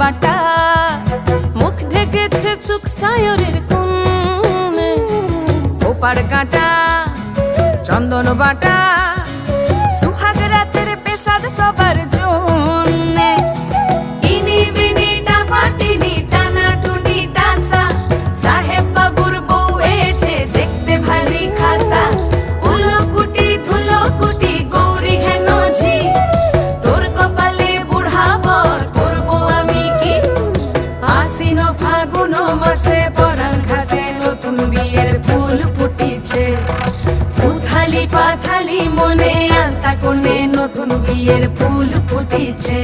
বাটা, মুখ ঢেকেছে সুখ সায়রের কোণে। ওপার কাটা চন্দন বাটা, সুহাগ রাতের পেশাদ সবার জন্যে। ইনি বিনি টাপাটিনি টানা টুনি টাসা, সাহেব বাবুর বউ এসে দেখতে ভারী খাসা। উলকুটি ধুলকুটি গৌরী হেন ঝি, তোর কপালে বুড়া বর করবো আমি কি। আশ্বিন ফাগুন মাসে পরাণ ঘাসে নতুন বিয়ের ফুল ফুটিছে। উথালি পাথালি মনে আলতা কোণে নতুন বিয়ের ফুল ফুটিছে।